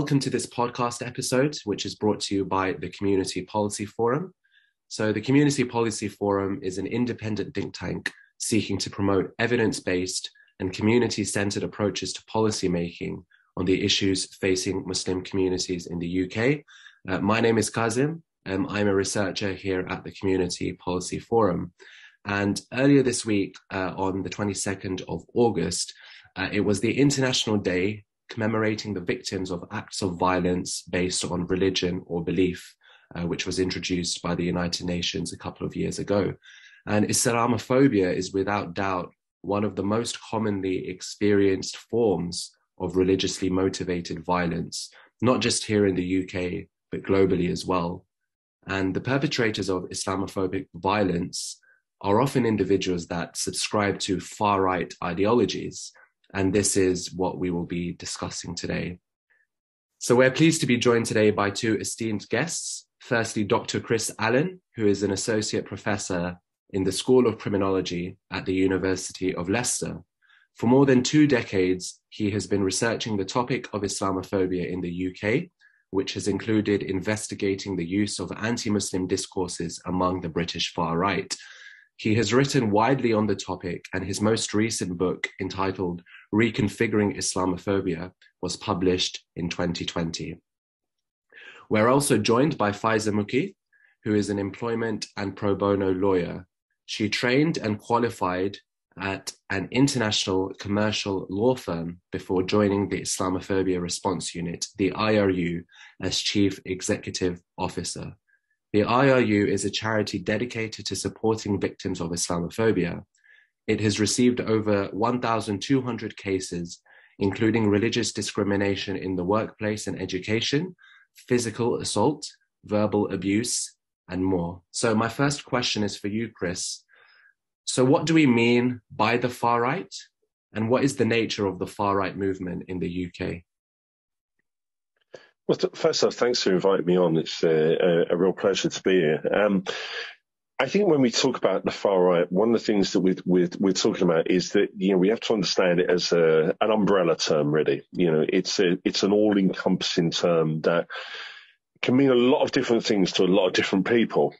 Welcome to this podcast episode, which is brought to you by the Community Policy Forum. So the Community Policy Forum is an independent think tank seeking to promote evidence-based and community-centered approaches to policymaking on the issues facing Muslim communities in the UK. My name is Kazim. I'm a researcher here at the Community Policy Forum. And earlier this week, on the 22nd of August, it was the International Day commemorating the victims of acts of violence based on religion or belief, which was introduced by the United Nations a couple of years ago. And Islamophobia is without doubt one of the most commonly experienced forms of religiously motivated violence, not just here in the UK, but globally as well. And the perpetrators of Islamophobic violence are often individuals that subscribe to far-right ideologies. And this is what we will be discussing today. So we're pleased to be joined today by two esteemed guests. Firstly, Dr. Chris Allen, who is an associate professor in the School of Criminology at the University of Leicester. For more than 2 decades, he has been researching the topic of Islamophobia in the UK, which has included investigating the use of anti-Muslim discourses among the British far right. He has written widely on the topic, and his most recent book, entitled Reconfiguring Islamophobia, was published in 2020. We're also joined by Faiza Muki, who is an employment and pro bono lawyer. She trained and qualified at an international commercial law firm before joining the Islamophobia Response Unit, the IRU, as Chief Executive Officer. The IRU is a charity dedicated to supporting victims of Islamophobia. It has received over 1,200 cases, including religious discrimination in the workplace and education, physical assault, verbal abuse, and more. So my first question is for you, Chris. So what do we mean by the far right? And what is the nature of the far right movement in the UK? Well, first off, thanks for inviting me on. It's a real pleasure to be here. I think when we talk about the far right, one of the things that we're talking about is that, we have to understand it as an umbrella term, really. It's an all-encompassing term that can mean a lot of different things to a lot of different people.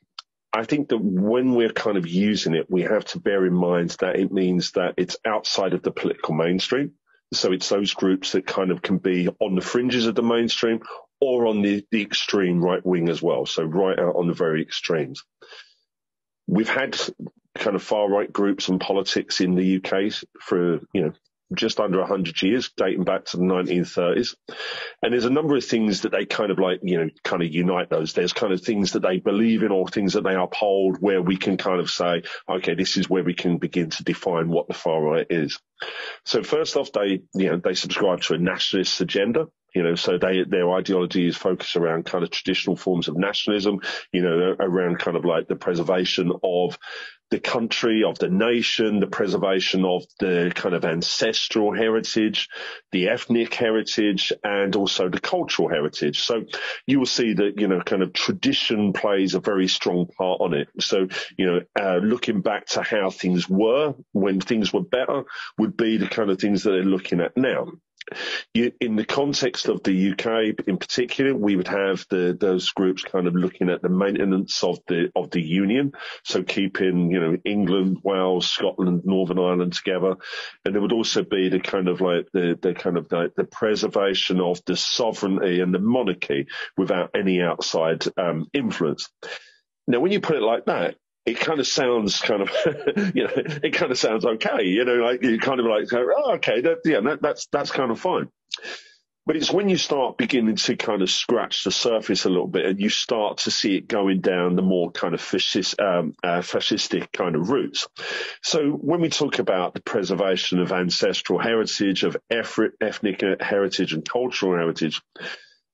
I think that when we're kind of using it, we have to bear in mind that it means that it's outside of the political mainstream. So it's those groups that kind of can be on the fringes of the mainstream or on the extreme right wing as well. So right out on the very extremes. We've had kind of far right groups and politics in the UK for, just under 100 years, dating back to the 1930s. And there's a number of things that they kind of unite those. There's kind of things that they believe in or things that they uphold where we can kind of say, okay, this is where we can begin to define what the far right is. So first off, they subscribe to a nationalist agenda. So their ideology is focused around kind of traditional forms of nationalism, around kind of like the preservation of the country, of the nation, the preservation of the kind of ancestral heritage, the ethnic heritage, and also the cultural heritage. So you will see that, kind of tradition plays a very strong part on it. So, looking back to how things were when things were better would be the kind of things that they're looking at now. In the context of the UK in particular, we would have those groups kind of looking at the maintenance of the union, so keeping England, Wales, Scotland, Northern Ireland together, and there would also be the kind of like the preservation of the sovereignty and the monarchy without any outside influence. Now, when you put it like that, it kind of sounds it kind of sounds okay, like you kind of like, oh, okay, that's kind of fine. But it's when you start beginning to kind of scratch the surface a little bit and you start to see it going down the more kind of fascistic kind of routes. So when we talk about the preservation of ancestral heritage, of ethnic heritage and cultural heritage,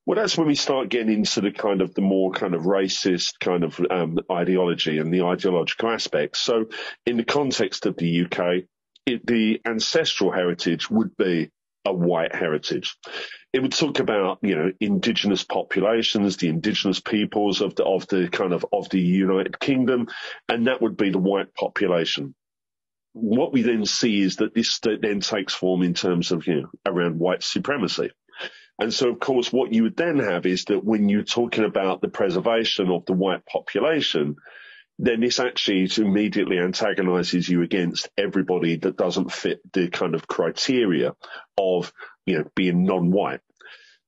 well, that's when we start getting into the more kind of racist kind of ideology and the ideological aspects. So in the context of the UK, the ancestral heritage would be a white heritage. It would talk about, indigenous populations, the indigenous peoples of the United Kingdom, and that would be the white population. What we then see is that this then takes form in terms of, around white supremacy. And so, of course, what you would then have is that when you're talking about the preservation of the white population, then this actually immediately antagonizes you against everybody that doesn't fit the kind of criteria of, being non-white.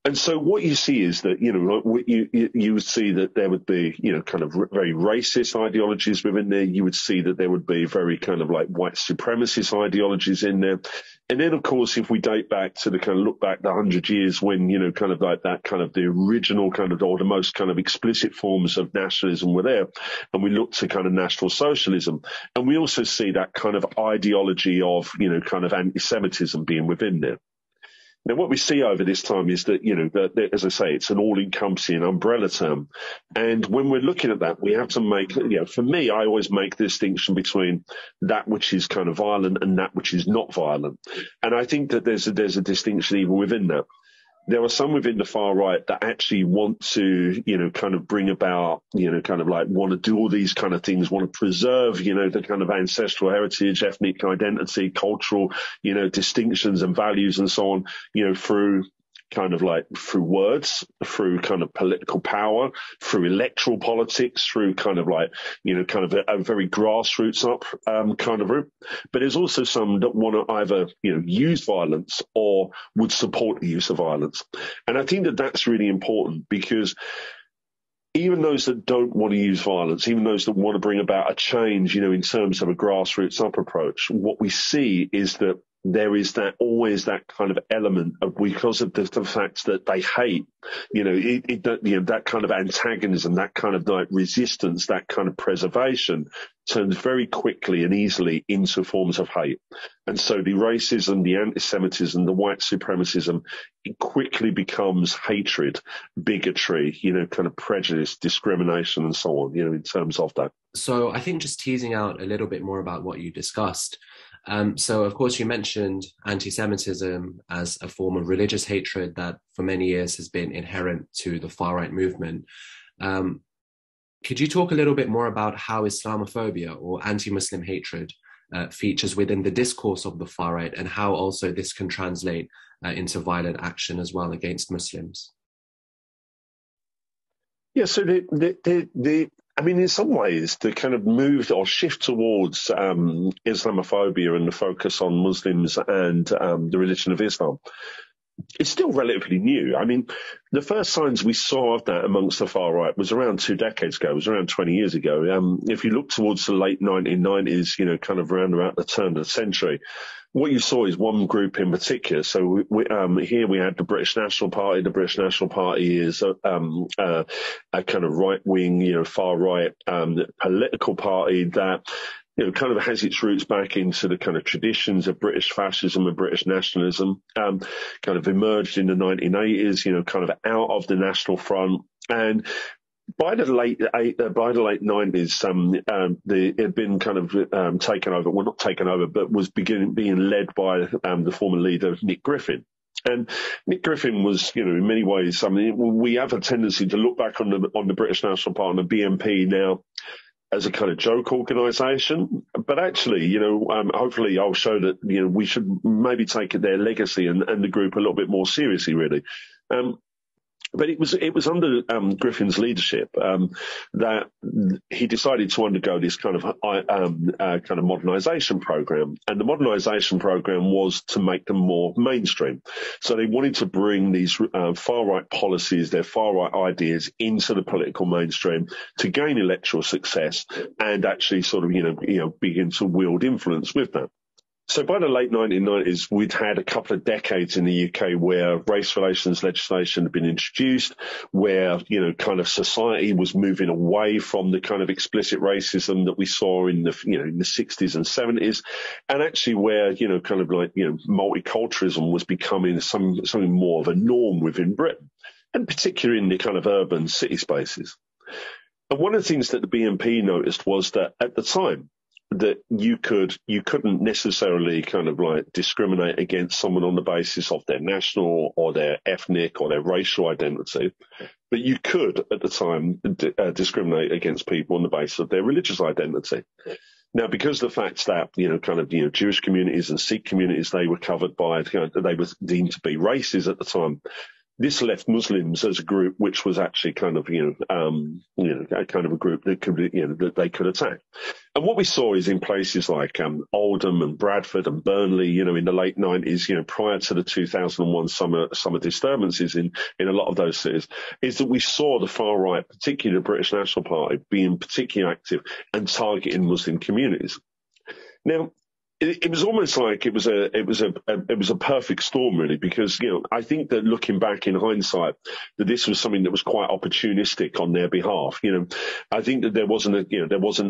And so what you see is that, you would see that there would be, kind of very racist ideologies within there. You would see that there would be very kind of like white supremacist ideologies in there. And then, of course, if we date back to the kind of look back the 100 years when, kind of like that kind of the original kind of, or the most kind of explicit forms of nationalism were there, and we look to kind of National Socialism, and we also see that kind of ideology of, kind of anti-Semitism being within there. Now, what we see over this time is that, that, as I say, it's an all-encompassing umbrella term. And when we're looking at that, we have to make, for me, I always make the distinction between that which is kind of violent and that which is not violent. And I think that there's a distinction even within that. There are some within the far right that actually want to, kind of bring about, kind of like want to do all these kind of things, want to preserve, the kind of ancestral heritage, ethnic identity, cultural, distinctions and values and so on, through kind of like through words, through kind of political power, through electoral politics, through kind of like, kind of a very grassroots up kind of route. But there's also some that want to either, use violence or would support the use of violence. And I think that that's really important because even those that don't want to use violence, even those that want to bring about a change, in terms of a grassroots up approach, what we see is that there is always that kind of element of, because of the fact that they hate, that kind of antagonism, that kind of like resistance, that kind of preservation turns very quickly and easily into forms of hate. And so the racism, the anti-Semitism, the white supremacism, it quickly becomes hatred, bigotry, kind of prejudice, discrimination, and so on, in terms of that. So I think just teasing out a little bit more about what you discussed. So, of course, you mentioned anti-Semitism as a form of religious hatred that for many years has been inherent to the far-right movement. Could you talk a little bit more about how Islamophobia or anti-Muslim hatred features within the discourse of the far-right, and how also this can translate into violent action as well against Muslims? Yeah, so in some ways, the kind of move or shift towards Islamophobia and the focus on Muslims and the religion of Islam, it's still relatively new. I mean, the first signs we saw of that amongst the far right was around 2 decades ago. It was around 20 years ago. If you look towards the late 1990s, kind of around about the turn of the century, what you saw is one group in particular. So here we had the British National Party. The British National Party is a kind of right-wing, far-right political party that kind of has its roots back into the kind of traditions of British fascism and British nationalism, kind of emerged in the 1980s, kind of out of the National Front. And by the late 90s, it had been kind of taken over. Well, not taken over, but was being led by the former leader, Nick Griffin. And Nick Griffin was, in many ways, we have a tendency to look back on the British National Party and the BNP now as a kind of joke organisation, but actually, hopefully I'll show that, we should maybe take their legacy and the group a little bit more seriously, really. But it was under Griffin's leadership that he decided to undergo this kind of modernisation program, and the modernisation program was to make them more mainstream. So they wanted to bring these far right policies, their far right ideas, into the political mainstream to gain electoral success and actually sort of begin to wield influence with that. So by the late 1990s, we'd had a couple of decades in the UK where race relations legislation had been introduced, where, kind of society was moving away from the kind of explicit racism that we saw in the 60s and 70s, and actually where, kind of like, multiculturalism was becoming something more of a norm within Britain, and particularly in the kind of urban city spaces. And one of the things that the BNP noticed was that at the time, that you couldn't necessarily kind of like discriminate against someone on the basis of their national or their ethnic or their racial identity, but you could at the time discriminate against people on the basis of their religious identity. Now, because of the fact that, Jewish communities and Sikh communities, they were covered by, they were deemed to be races at the time, this left Muslims as a group which was actually kind of, kind of a group that could, that they could attack. And what we saw is in places like Oldham and Bradford and Burnley, in the late 90s, prior to the 2001 summer disturbances in a lot of those cities, is that we saw the far right, particularly the British National Party, being particularly active and targeting Muslim communities. Now, it was almost like it was a perfect storm, really, because I think that looking back in hindsight, that this was something that was quite opportunistic on their behalf. I think that there wasn't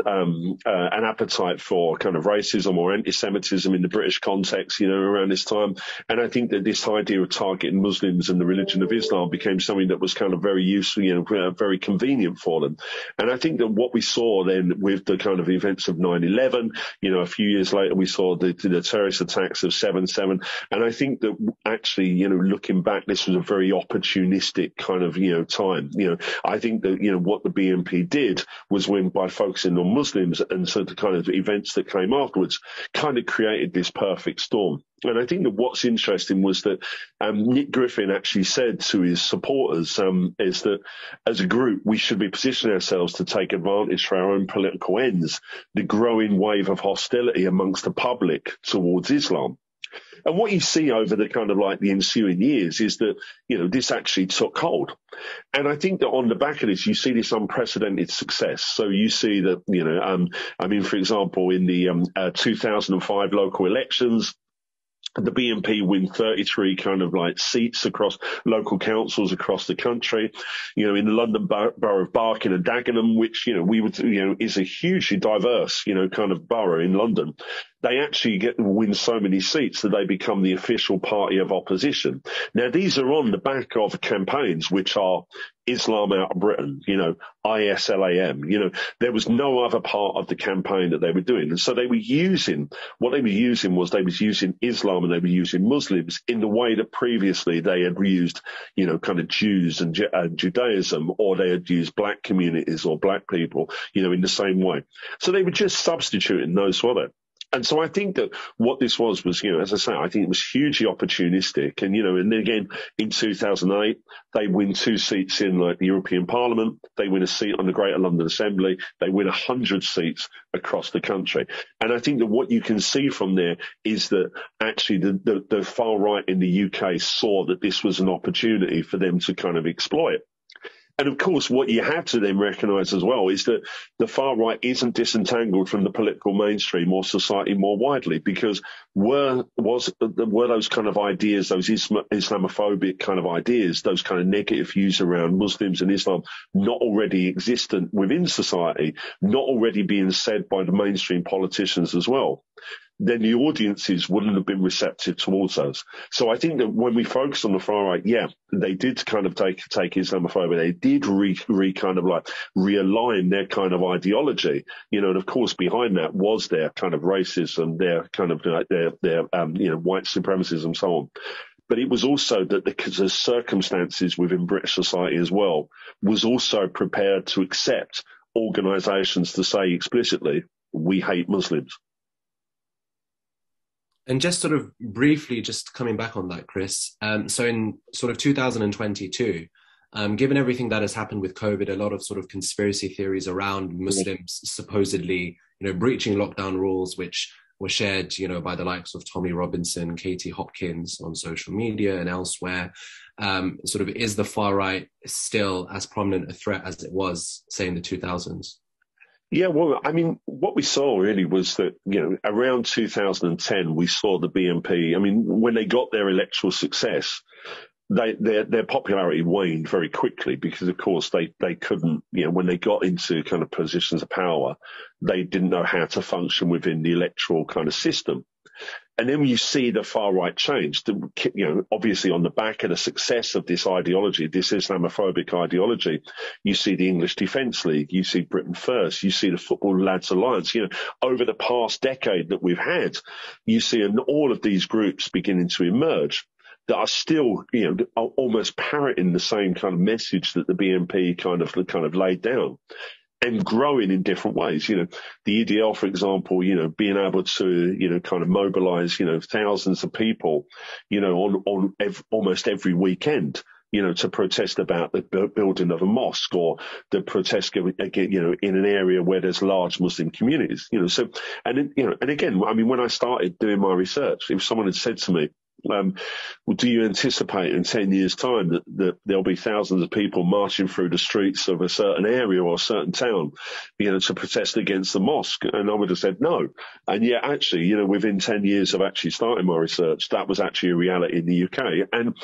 an appetite for kind of racism or anti-Semitism in the British context, around this time, and I think that this idea of targeting Muslims and the religion of Islam became something that was kind of very useful, very convenient for them. And I think that what we saw then with the kind of events of 9/11, a few years later we saw the terrorist attacks of 7/7. And I think that actually, looking back, this was a very opportunistic kind of, time. I think that, what the BNP did was by focusing on Muslims and so the kind of events that came afterwards kind of created this perfect storm. And I think that what's interesting was that Nick Griffin actually said to his supporters is that as a group, we should be positioning ourselves to take advantage for our own political ends, the growing wave of hostility amongst the public towards Islam. And what you see over the kind of like the ensuing years is that, this actually took hold. And I think that on the back of this, you see this unprecedented success. So you see that, for example, in the 2005 local elections, the BNP win 33 kind of like seats across local councils across the country, in the London borough of Barking and Dagenham, which, we would, is a hugely diverse, kind of borough in London. They actually win so many seats that they become the official party of opposition. Now, these are on the back of campaigns which are Islam out of Britain, ISLAM, there was no other part of the campaign that they were doing. And so they were using Islam and they were using Muslims in the way that previously they had used, kind of Jews and Judaism, or they had used black communities or black people, in the same way. So they were just substituting those for them. And so I think that what this was, as I say, I think it was hugely opportunistic. And, and then again, in 2008, they win 2 seats in like the European Parliament. They win a seat on the Greater London Assembly. They win 100 seats across the country. And I think that what you can see from there is that actually the far right in the UK saw that this was an opportunity for them to kind of exploit. And of course, what you have to then recognise as well is that the far right isn't disentangled from the political mainstream or society more widely, because were those kind of ideas, those Islamophobic kind of ideas, those kind of negative views around Muslims and Islam not already existent within society, not already being said by the mainstream politicians as well, then the audiences wouldn't have been receptive towards those. So I think that when we focus on the far right, they did kind of take Islamophobia. They did kind of like realign their kind of ideology, and of course behind that was their kind of racism, their kind of their white supremacism and so on. But it was also that the circumstances within British society as well was also prepared to accept organisations to say explicitly, we hate Muslims. And just sort of briefly, just coming back on that, Chris, so in sort of 2022, given everything that has happened with COVID, a lot of sort of conspiracy theories around Muslims supposedly, breaching lockdown rules, which were shared, by the likes of Tommy Robinson, Katie Hopkins on social media and elsewhere, sort of is the far right still as prominent a threat as it was, say, in the 2000s? Yeah, well, I mean, what we saw really was that, around 2010, we saw the BNP. I mean, when they got their electoral success, their popularity waned very quickly because, of course, they couldn't, when they got into kind of positions of power, they didn't know how to function within the electoral kind of system. And then you see the far right change, obviously on the back of the success of this ideology, this Islamophobic ideology, you see the English Defence League, you see Britain First, you see the Football Lads Alliance, over the past decade that we've had, you see all of these groups beginning to emerge that are still, almost parroting the same kind of message that the BNP kind of laid down. And growing in different ways, the EDL, for example, being able to, kind of mobilize, thousands of people, on almost every weekend, to protest about the building of a mosque, or the protest again, in an area where there's large Muslim communities, so, and again, I mean, when I started doing my research, if someone had said to me, well, do you anticipate in 10 years' time that there'll be thousands of people marching through the streets of a certain area or a certain town, to protest against the mosque? And I would have said no. And yet, actually, within 10 years of actually starting my research, that was actually a reality in the UK and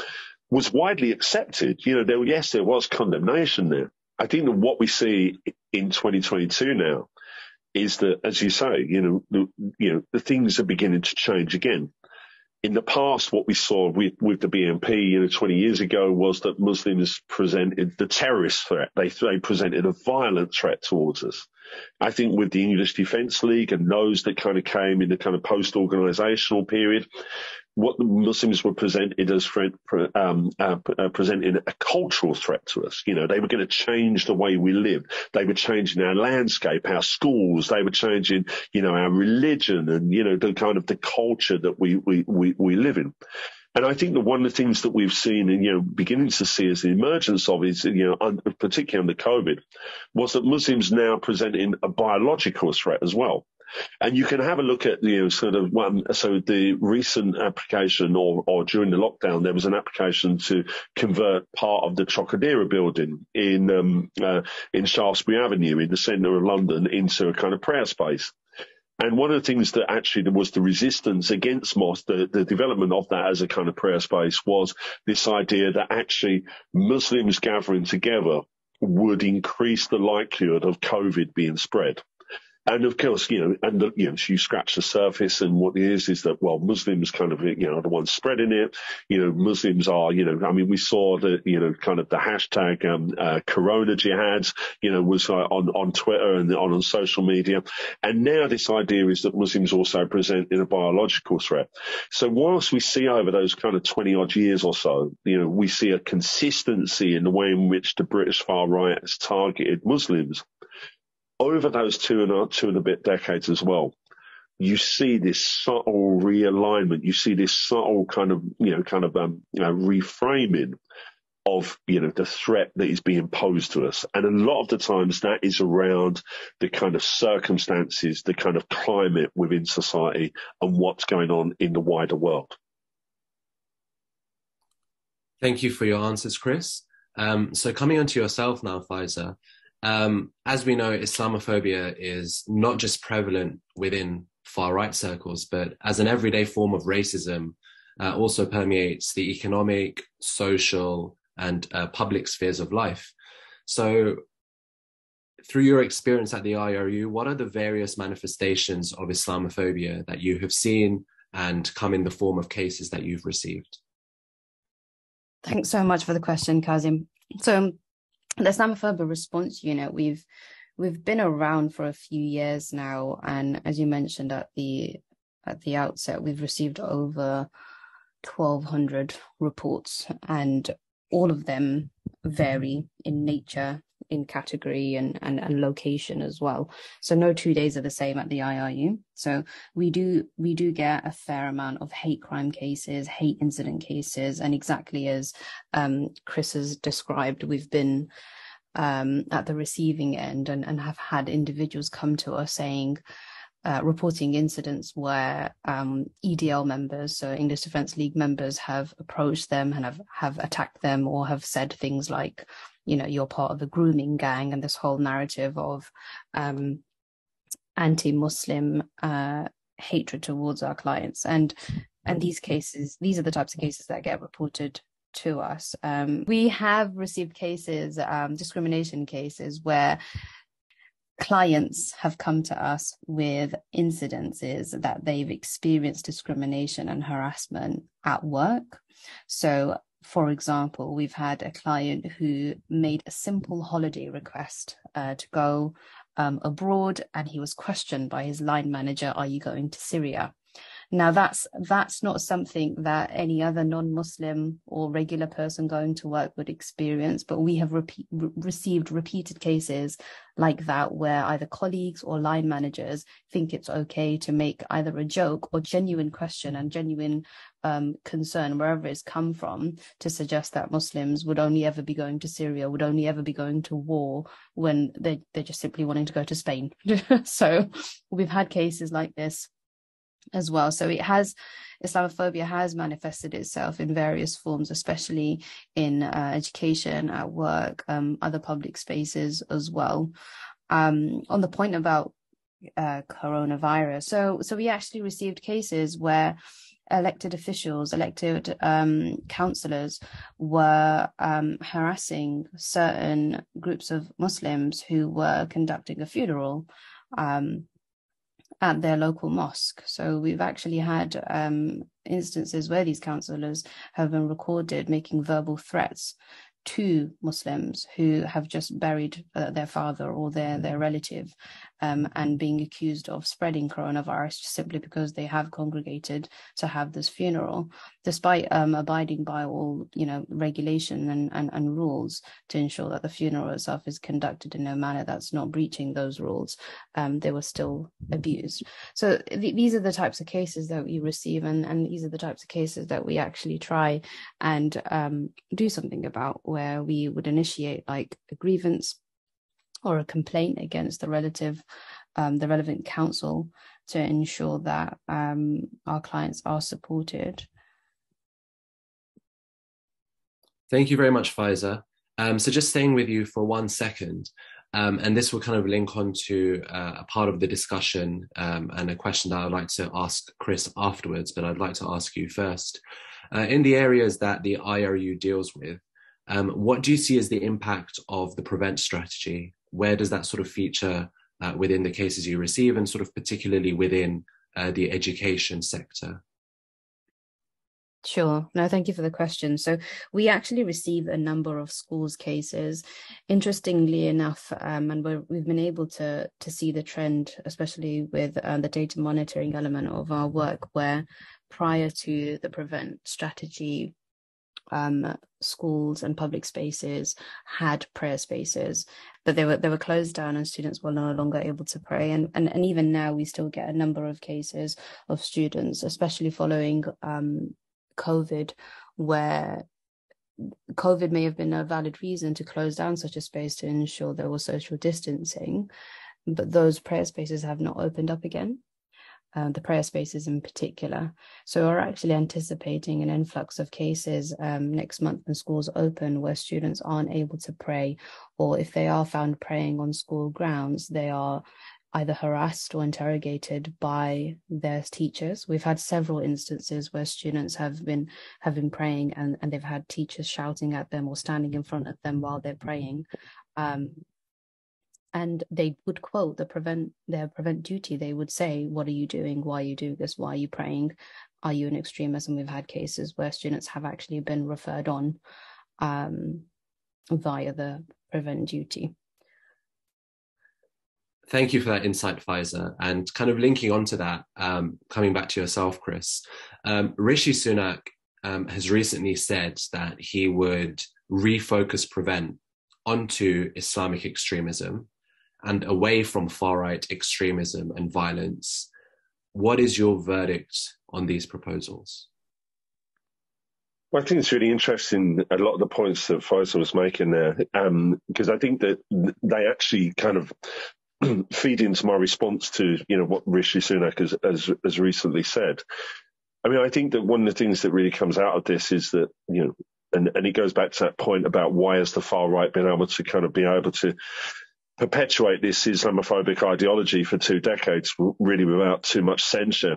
was widely accepted. There was condemnation there. I think that what we see in 2022 now is that, as you say, the things are beginning to change again. In the past, what we saw with the BNP, 20 years ago, was that Muslims presented the terrorist threat. They presented a violent threat towards us. I think with the English Defence League and those that kind of came in the kind of post-organisational period, what the Muslims were presented as presenting a cultural threat to us. They were going to change the way we lived. They were changing our landscape, our schools. They were changing, our religion and, the kind of the culture that we live in. And I think that one of the things that we've seen and, beginning to see as the emergence of is, particularly under COVID, was that Muslims now presenting a biological threat as well. And you can have a look at, so the recent application or during the lockdown, there was an application to convert part of the Trocadero building in Shaftesbury Avenue in the centre of London into a kind of prayer space. And one of the things that actually there was the resistance against mosque, the development of that as a kind of prayer space, was this idea that actually Muslims gathering together would increase the likelihood of COVID being spread. And of course, so you scratch the surface, and what it is that, well, Muslims kind of, are the ones spreading it. Muslims are, we saw the, kind of the hashtag, Corona Jihads, was on Twitter and on social media. And now this idea is that Muslims also present in a biological threat. So whilst we see over those kind of 20 odd years or so, we see a consistency in the way in which the British far right has targeted Muslims. Over those two and a bit decades as well, you see this subtle realignment. You see this subtle kind of reframing of, the threat that is being posed to us. And a lot of the times that is around the kind of circumstances, the kind of climate within society and what's going on in the wider world. Thank you for your answers, Chris. So coming on to yourself now, Faiza. As we know, Islamophobia is not just prevalent within far-right circles, but as an everyday form of racism, also permeates the economic, social, and public spheres of life. So through your experience at the IRU, what are the various manifestations of Islamophobia that you have seen and come in the form of cases that you've received? Thanks so much for the question, Kazim. So the Islamophobia response unit, we've been around for a few years now, and as you mentioned at the outset, we've received over 1,200 reports, and all of them vary in nature, in category, and location as well. So no 2 days are the same at the IRU. So we do get a fair amount of hate crime cases, hate incident cases, and exactly as Chris has described, we've been at the receiving end and have had individuals come to us saying, reporting incidents where EDL members, so English Defence League members, have approached them and have attacked them, or have said things like, you're part of a grooming gang, and this whole narrative of anti-Muslim hatred towards our clients. And these cases, these are the types of cases that get reported to us. We have received cases, discrimination cases, where clients have come to us with incidences that they've experienced discrimination and harassment at work. So, for example, we've had a client who made a simple holiday request to go abroad, and he was questioned by his line manager, "Are you going to Syria?" Now, that's not something that any other non-Muslim or regular person going to work would experience, but we have received repeated cases like that, where either colleagues or line managers think it's okay to make either a joke or genuine question and genuine concern, wherever it's come from, to suggest that Muslims would only ever be going to Syria, would only ever be going to war, when they're just simply wanting to go to Spain. So we've had cases like this as well. So Islamophobia has manifested itself in various forms, especially in education, at work, other public spaces as well. On the point about coronavirus, so we actually received cases where elected officials, elected councillors were harassing certain groups of Muslims who were conducting a funeral at their local mosque. So we've actually had instances where these councillors have been recorded making verbal threats to Muslims who have just buried their father or their relative, and being accused of spreading coronavirus simply because they have congregated to have this funeral, despite abiding by all regulation and rules to ensure that the funeral itself is conducted in a manner that's not breaching those rules. They were still abused. So these are the types of cases that we receive, and these are the types of cases that we actually try and do something about, where we would initiate like a grievance or a complaint against the relevant council to ensure that our clients are supported. Thank you very much, Faiza. So just staying with you for 1 second, and this will kind of link on to a part of the discussion and a question that I'd like to ask Chris afterwards, but I'd like to ask you first. In the areas that the IRU deals with, what do you see as the impact of the prevent strategy? Where does that sort of feature within the cases you receive, and sort of particularly within the education sector? Sure. No, thank you for the question. So we actually receive a number of schools cases. Interestingly enough, and we've been able to see the trend, especially with the data monitoring element of our work, where prior to the prevent strategy, schools and public spaces had prayer spaces, but they were closed down and students were no longer able to pray. And even now we still get a number of cases of students, especially following COVID, where COVID may have been a valid reason to close down such a space to ensure there was social distancing, but those prayer spaces have not opened up again. The prayer spaces in particular. So we're actually anticipating an influx of cases next month when schools open, where students aren't able to pray, or if they are found praying on school grounds, they are either harassed or interrogated by their teachers. We've had several instances where students have been praying and they've had teachers shouting at them or standing in front of them while they're praying. And they would quote their prevent duty. They would say, "What are you doing? Why are you doing this? Why are you praying? Are you an extremist?" And we've had cases where students have actually been referred on via the prevent duty. Thank you for that insight, Faiza. And kind of linking onto that, coming back to yourself, Chris, Rishi Sunak has recently said that he would refocus prevent onto Islamic extremism and away from far-right extremism and violence. What is your verdict on these proposals? Well, I think it's really interesting, a lot of the points that Faisal was making there, because I think that they actually kind of feed into my response to, what Rishi Sunak has recently said. I mean, I think that one of the things that really comes out of this is that, and it goes back to that point about why has the far right been able to perpetuate this Islamophobic ideology for 2 decades, really without too much censure.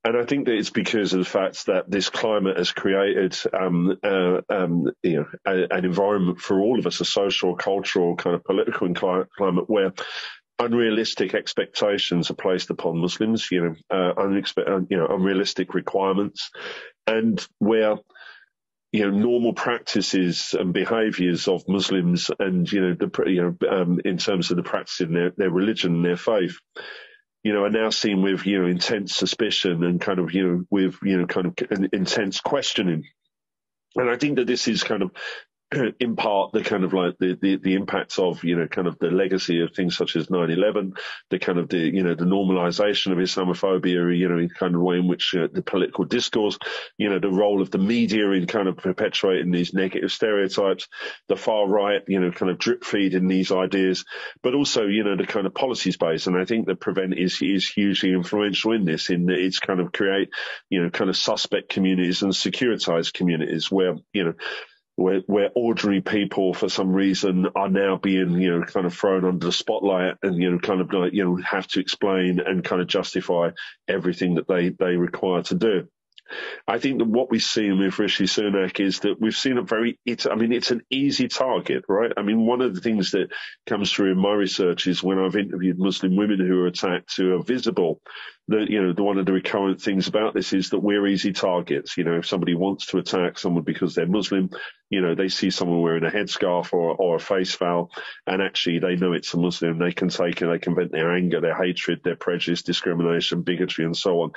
And I think that it's because of the fact that this climate has created an environment for all of us, a social, cultural, kind of political climate where unrealistic expectations are placed upon Muslims, unrealistic requirements, and where normal practices and behaviours of Muslims, and in terms of the practice in their religion and their faith, are now seen with, intense suspicion and kind of, with, kind of intense questioning. And I think that this is kind of in part the kind of like the impacts of, kind of the legacy of things such as 9/11, the kind of the normalization of Islamophobia, in kind of way in which the political discourse, the role of the media in kind of perpetuating these negative stereotypes, the far right, kind of drip feeding these ideas, but also, the kind of policy space. And I think that Prevent is hugely influential in this, in that it's kind of create, kind of suspect communities and securitized communities where, where ordinary people, for some reason, are now being, kind of thrown under the spotlight and, kind of like, have to explain and kind of justify everything that they require to do. I think that what we see with Rishi Sunak is that we've seen it's an easy target, right? I mean, one of the things that comes through in my research is when I've interviewed Muslim women who are attacked, who are visible, that, one of the recurrent things about this is that we're easy targets. If somebody wants to attack someone because they're Muslim, they see someone wearing a headscarf or a face veil, and actually they know it's a Muslim. They can take it, they can vent their anger, their hatred, their prejudice, discrimination, bigotry, and so on,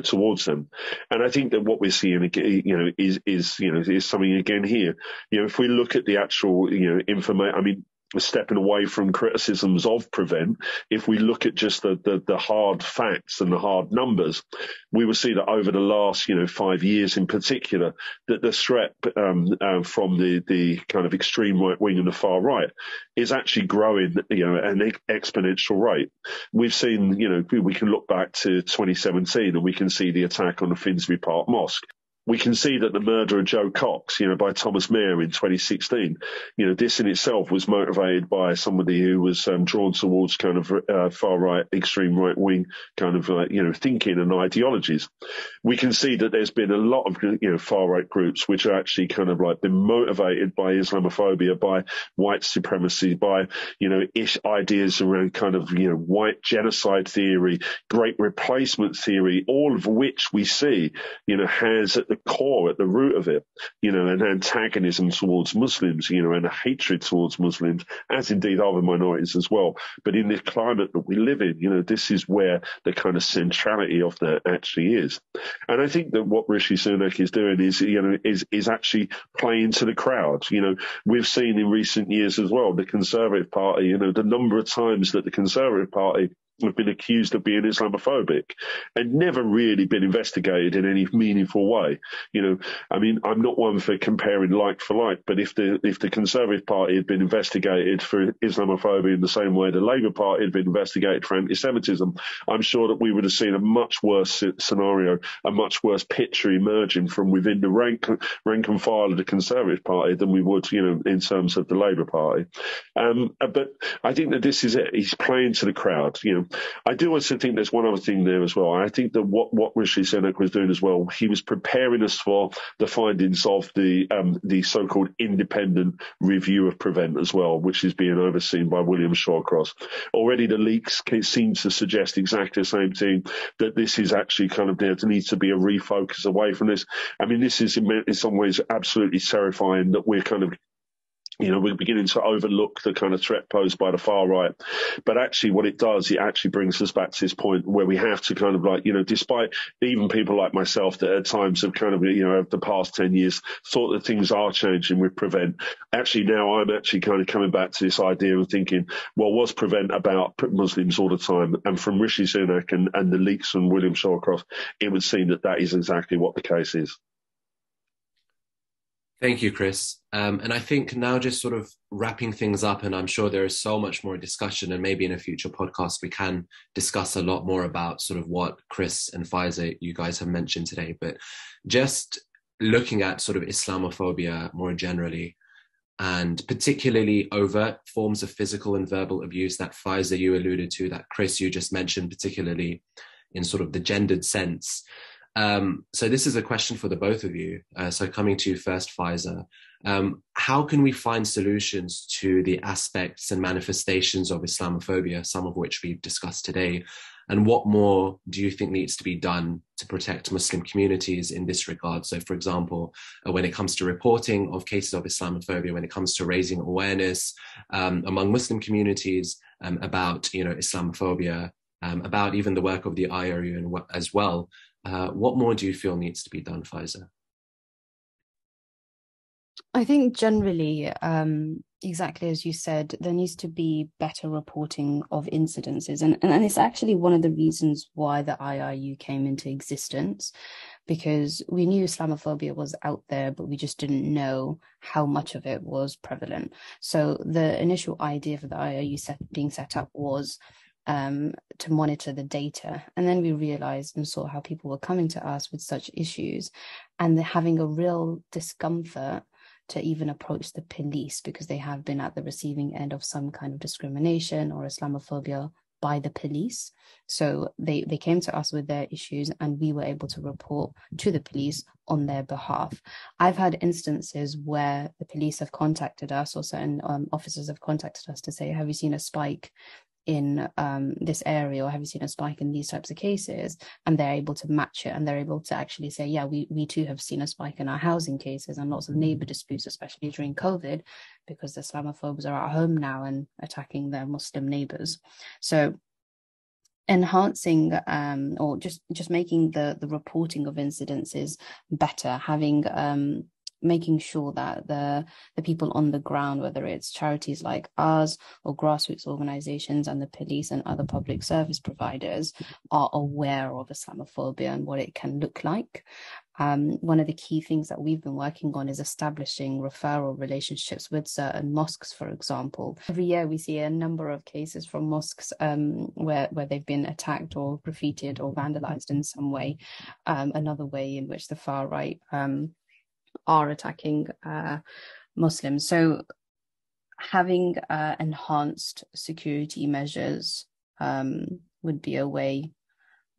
towards them. And I think that what we're seeing, is something again here. If we look at the actual, information, stepping away from criticisms of Prevent, if we look at just the hard facts and the hard numbers, we will see that over the last 5 years in particular, that the threat from the kind of extreme right wing and the far right is actually growing at an exponential rate. We've seen, we can look back to 2017 and we can see the attack on the Finsbury Park Mosque. We can see that the murder of Joe Cox, by Thomas Mayer in 2016, this in itself was motivated by somebody who was drawn towards kind of far right, extreme right wing kind of thinking and ideologies. We can see that there's been a lot of far right groups which are actually kind of like been motivated by Islamophobia, by white supremacy, by ideas around kind of white genocide theory, great replacement theory, all of which we see has at the core, at the root of it, an antagonism towards Muslims, and a hatred towards Muslims, as indeed other minorities as well. But in the climate that we live in, this is where the kind of centrality of that actually is. And I think that what Rishi Sunak is doing is actually playing to the crowd. We've seen in recent years as well, the Conservative Party, the number of times that the Conservative Party have been accused of being Islamophobic and never really been investigated in any meaningful way. I'm not one for comparing like for like, but if the Conservative Party had been investigated for Islamophobia in the same way the Labour Party had been investigated for anti-Semitism, I'm sure that we would have seen a much worse scenario, a much worse picture emerging from within the rank and file of the Conservative Party than we would, in terms of the Labour Party. But I think that this is it. He's playing to the crowd. I do also think there's one other thing there as well. I think that what Rishi Sunak was doing as well, he was preparing us for the findings of the so-called independent review of Prevent as well, which is being overseen by William Shawcross. Already the leaks seem to suggest exactly the same thing, that this is actually kind of there needs to be a refocus away from this. This is in some ways absolutely terrifying that we're kind of we're beginning to overlook the kind of threat posed by the far right. But actually what it does, it actually brings us back to this point where we have to kind of like, despite even people like myself that at times have kind of, over the past 10 years thought that things are changing with Prevent. Actually now I'm actually kind of coming back to this idea of thinking, well, was Prevent about Muslims all the time? And from Rishi Sunak and the leaks from William Shawcross, it would seem that is exactly what the case is. Thank you, Chris. And I think now just sort of wrapping things up, and I'm sure there is so much more discussion, and maybe in a future podcast we can discuss a lot more about sort of what Chris and Faiza, you guys have mentioned today. But just looking at sort of Islamophobia more generally, and particularly overt forms of physical and verbal abuse that Faiza, you alluded to, that Chris, you just mentioned, particularly in sort of the gendered sense. So this is a question for the both of you. So coming to you first, Faiza, how can we find solutions to the aspects and manifestations of Islamophobia, some of which we've discussed today? And what more do you think needs to be done to protect Muslim communities in this regard? So, for example, when it comes to reporting of cases of Islamophobia, when it comes to raising awareness among Muslim communities about, Islamophobia, about even the work of the IRU as well. What more do you feel needs to be done, Faiza? I think generally, exactly as you said, there needs to be better reporting of incidences. And it's actually one of the reasons why the IRU came into existence, because we knew Islamophobia was out there, but we just didn't know how much of it was prevalent. So the initial idea for the IRU being set up was to monitor the data. And then we realized and saw how people were coming to us with such issues, and they're having a real discomfort to even approach the police because they have been at the receiving end of some kind of discrimination or Islamophobia by the police. So they came to us with their issues, and we were able to report to the police on their behalf. I've had instances where the police have contacted us, or certain officers have contacted us to say, have you seen a spike in this area, or have you seen a spike in these types of cases? And they're able to match it, and they're able to actually say, yeah, we too have seen a spike in our housing cases and lots of neighbor disputes, especially during COVID, because the Islamophobes are at home now and attacking their Muslim neighbors. So enhancing or just making the reporting of incidences better, having making sure that the people on the ground, whether it's charities like ours or grassroots organizations and the police and other public service providers, are aware of Islamophobia and what it can look like. One of the key things that we've been working on is establishing referral relationships with certain mosques, for example. Every year we see a number of cases from mosques where they've been attacked or graffitied or vandalized in some way. Another way in which the far right are attacking Muslims. So having enhanced security measures would be a way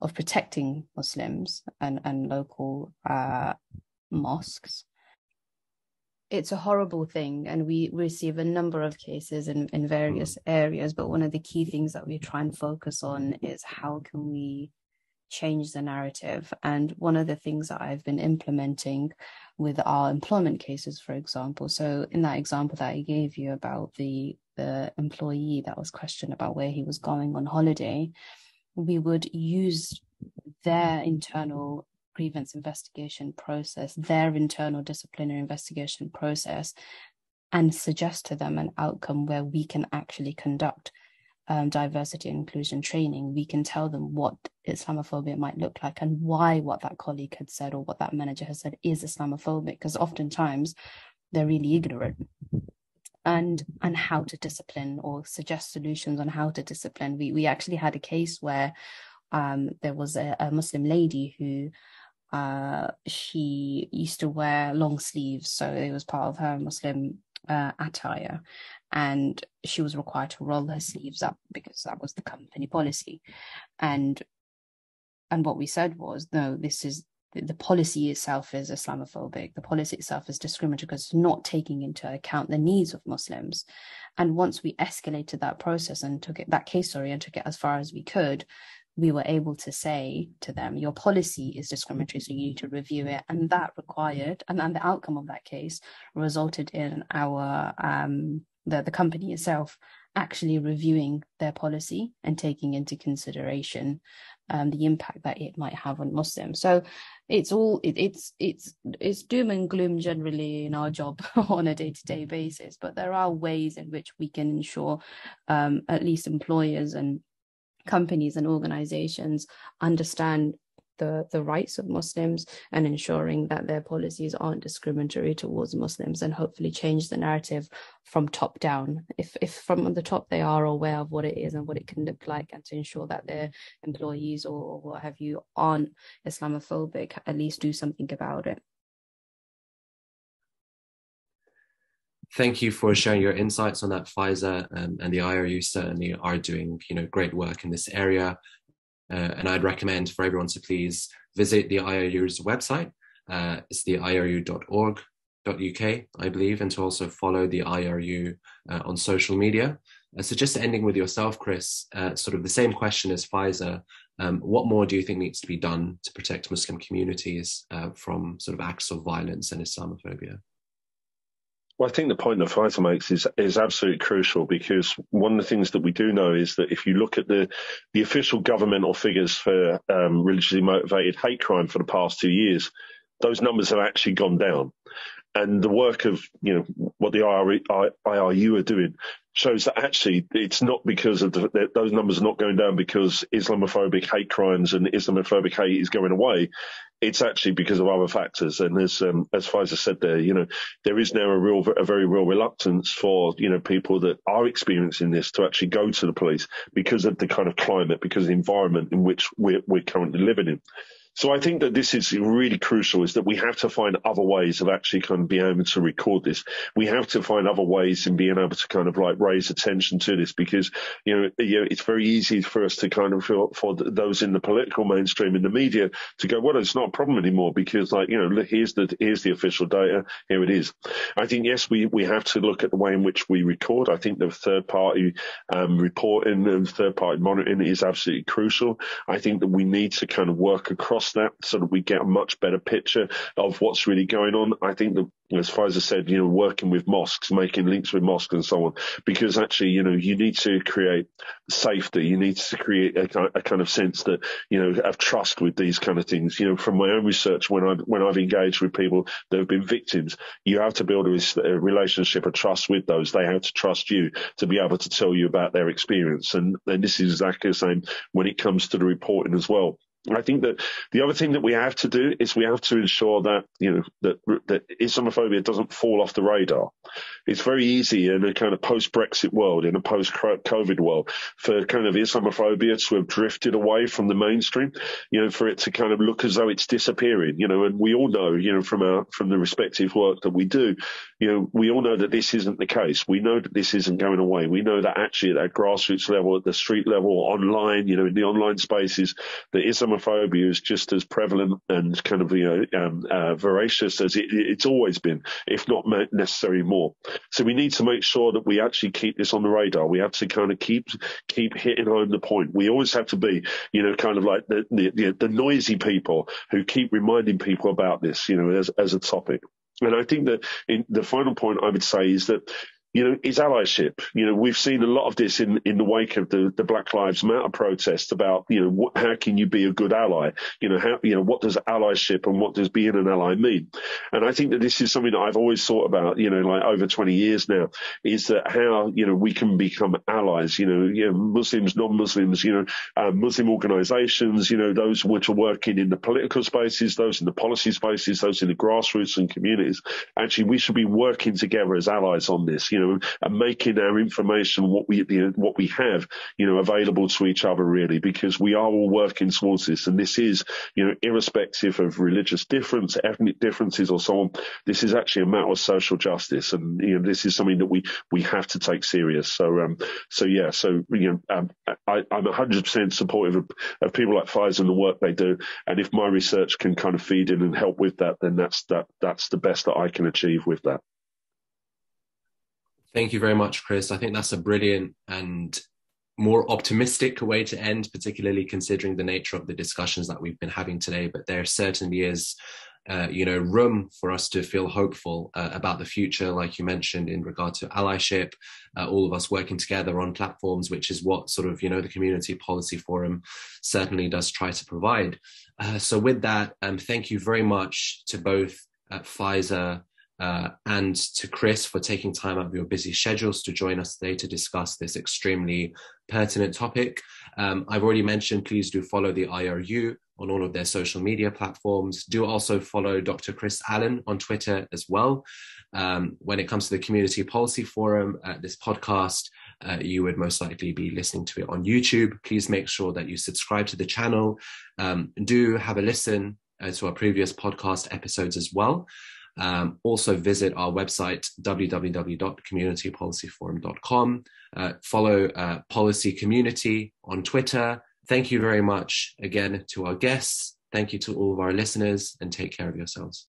of protecting Muslims and local mosques. It's a horrible thing, and we receive a number of cases in various areas, but one of the key things that we try and focus on is how can we change the narrative. And one of the things that I've been implementing with our employment cases, for example, so in that example that I gave you about the employee that was questioned about where he was going on holiday, we would use their internal grievance investigation process, their internal disciplinary investigation process, and suggest to them an outcome where we can actually conduct diversity and inclusion training. We can tell them what Islamophobia might look like and why what that colleague had said or what that manager has said is Islamophobic, because oftentimes they're really ignorant. And how to discipline or suggest solutions on how to discipline. We actually had a case where there was a Muslim lady who she used to wear long sleeves, so it was part of her Muslim attire, and she was required to roll her sleeves up because that was the company policy. And what we said was, no, this is the policy itself is Islamophobic. The policy itself is discriminatory because it's not taking into account the needs of Muslims. And once we escalated that process and took it as far as we could, we were able to say to them, your policy is discriminatory, so you need to review it. And that required, and the outcome of that case resulted in our the company itself actually reviewing their policy and taking into consideration the impact that it might have on Muslims. So it's doom and gloom generally in our job on a day-to-day basis, but there are ways in which we can ensure at least employers and companies and organizations understand the rights of Muslims and ensuring that their policies aren't discriminatory towards Muslims, and hopefully change the narrative from top down. If from the top they are aware of what it is and what it can look like, and to ensure that their employees or what have you aren't Islamophobic, at least do something about it. Thank you for sharing your insights on that, Faiza, and the IRU certainly are doing great work in this area. And I'd recommend for everyone to please visit the IRU's website. It's the iru.org.uk, I believe, and to also follow the IRU on social media. So just ending with yourself, Chris, sort of the same question as Faiza, what more do you think needs to be done to protect Muslim communities from sort of acts of violence and Islamophobia? Well, I think the point that Pfizer makes is absolutely crucial, because one of the things that we do know is that if you look at the official governmental figures for religiously motivated hate crime for the past 2 years, those numbers have actually gone down. And the work of, what the IRU are doing shows that actually it's not because of those numbers are not going down because Islamophobic hate crimes and Islamophobic hate is going away. It's actually because of other factors. And as Pfizer said there, there is now a very real reluctance for, people that are experiencing this to actually go to the police because of the kind of climate, because of the environment in which we're currently living in. So I think that this is really crucial, is that we have to find other ways of actually kind of being able to record this. We have to find other ways in being able to kind of like raise attention to this, because, it's very easy for us to kind of for those in the political mainstream, in the media, to go, well, it's not a problem anymore because, like, here's the official data. Here it is. I think, yes, we have to look at the way in which we record. I think the third party reporting and third party monitoring is absolutely crucial. I think that we need to kind of work across that so that we get a much better picture of what's really going on. I think that, as Pfizer said, working with mosques, making links with mosques and so on, because actually, you need to create safety. You need to create a kind of sense that, have trust with these kind of things. From my own research, when I've engaged with people that have been victims, you have to build a relationship of trust with those. They have to trust you to be able to tell you about their experience. And this is exactly the same when it comes to the reporting as well. I think that the other thing that we have to do is we have to ensure that, that Islamophobia doesn't fall off the radar. It's very easy in a kind of post-Brexit world, in a post-COVID world, for kind of Islamophobia to have drifted away from the mainstream, for it to kind of look as though it's disappearing, and we all know, from the respective work that we do, we all know that this isn't the case. We know that this isn't going away. We know that actually at that grassroots level, at the street level, online, in the online spaces, that Islamophobia is just as prevalent and kind of, voracious as it's always been, if not necessarily more. So we need to make sure that we actually keep this on the radar. We have to kind of keep hitting home the point. We always have to be, kind of like the noisy people who keep reminding people about this, as a topic. And I think that the final point I would say is that, is allyship. We've seen a lot of this in the wake of the Black Lives Matter protests about, how can you be a good ally? What does allyship and what does being an ally mean? And I think that this is something that I've always thought about, like over 20 years now, is that how, we can become allies, Muslims, non-Muslims, Muslim organizations, those which are working in the political spaces, those in the policy spaces, those in the grassroots and communities. Actually, we should be working together as allies on this, and making our information what we have, available to each other, really, because we are all working towards this. And this is, irrespective of religious difference, ethnic differences or so on, this is actually a matter of social justice. And, this is something that we have to take serious. So, I'm 100% supportive of people like Pfizer and the work they do. And if my research can kind of feed in and help with that, then that's the best that I can achieve with that. Thank you very much, Chris. I think that's a brilliant and more optimistic way to end, particularly considering the nature of the discussions that we've been having today. But there certainly is, room for us to feel hopeful about the future, like you mentioned, in regard to allyship, all of us working together on platforms, which is what sort of, the Community Policy Forum certainly does try to provide. So with that, thank you very much to both Pfizer and to Chris for taking time out of your busy schedules to join us today to discuss this extremely pertinent topic. I've already mentioned, please do follow the IRU on all of their social media platforms. Do also follow Dr. Chris Allen on Twitter as well. When it comes to the Community Policy Forum, this podcast, you would most likely be listening to it on YouTube. Please make sure that you subscribe to the channel. Do have a listen to our previous podcast episodes as well. Also visit our website, www.communitypolicyforum.com. Follow Policy Community on Twitter. Thank you very much again to our guests. Thank you to all of our listeners, and take care of yourselves.